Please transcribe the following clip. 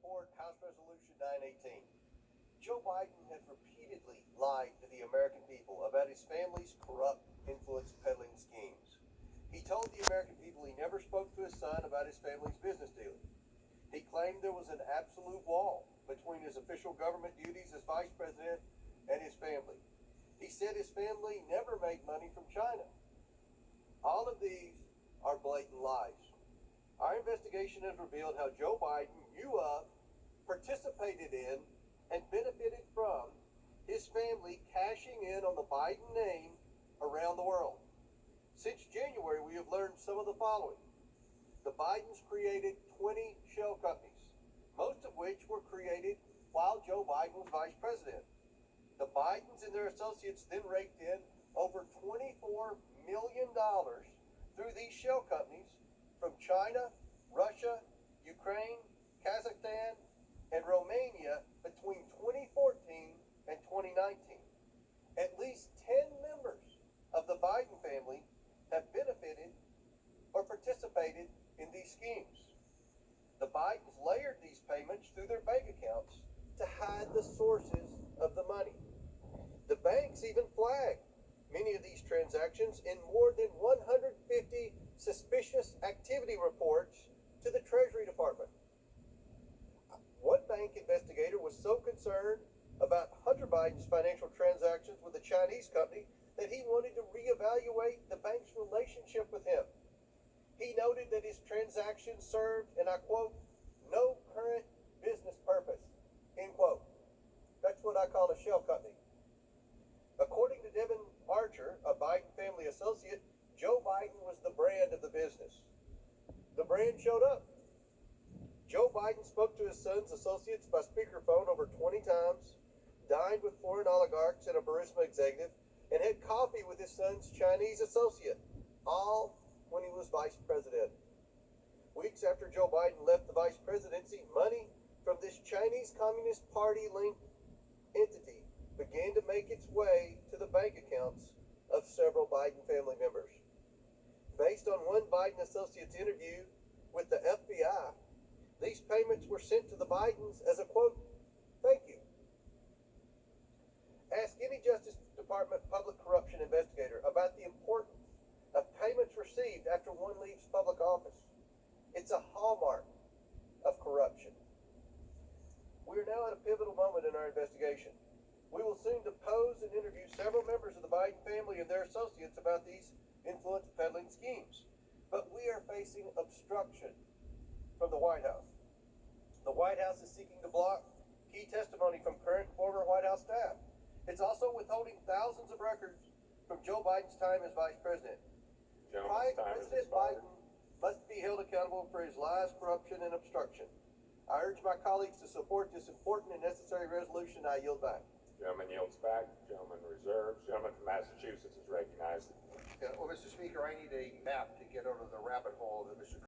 support House Resolution 918. Joe Biden has repeatedly lied to the American people about his family's corrupt influence peddling schemes. He told the American people he never spoke to his son about his family's business dealings. He claimed there was an absolute wall between his official government duties as vice president and his family. He said his family never made money from China. All of these are blatant lies. Our investigation has revealed how Joe Biden knew of, participated in, and benefited from his family cashing in on the Biden name around the world. Since January, we have learned some of the following. The Bidens created 20 shell companies, most of which were created while Joe Biden was vice president. The Bidens and their associates then raked in over $24 million through these shell companies from China, Russia, Ukraine, Kazakhstan, and Romania between 2014 and 2019. At least 10 members of the Biden family have benefited or participated in these schemes. The Bidens layered these payments through their bank accounts to hide the sources of the money. The banks even flagged many of these transactions in more than 150 suspicious activity reports to the Treasury Department. One bank investigator was so concerned about Hunter Biden's financial transactions with a Chinese company that he wanted to reevaluate the bank's relationship with him. He noted that his transactions served, and I quote, no current business purpose, end quote. That's what I call a shell company. According to Devin Archer, a Biden family associate, Joe Biden was the brand of the business. The brand showed up. Joe Biden spoke to his son's associates by speakerphone over 20 times, dined with foreign oligarchs and a Burisma executive, and had coffee with his son's Chinese associate, all when he was vice president. Weeks after Joe Biden left the vice presidency, money from this Chinese Communist Party-linked entity began to make its way to the bank accounts of several Biden family members. Based on one Biden associate's interview with the FBI, these payments were sent to the Bidens as a, quote, thank you. Ask any Justice Department public corruption investigator about the importance of payments received after one leaves public office. It's a hallmark of corruption. We are now at a pivotal moment in our investigation. We will soon depose and interview several members of the Biden family and their associates about these influence peddling schemes. But we are facing obstruction from the White House. The White House is seeking to block key testimony from current and former White House staff. It's also withholding thousands of records from Joe Biden's time as vice president. President Biden must be held accountable for his lies, corruption, and obstruction. I urge my colleagues to support this important and necessary resolution. I yield back. Gentleman yields back. Gentleman reserves. Gentleman from Massachusetts is recognized. Well, Mr. Speaker, I need a map to get out of the rabbit hole that Mr.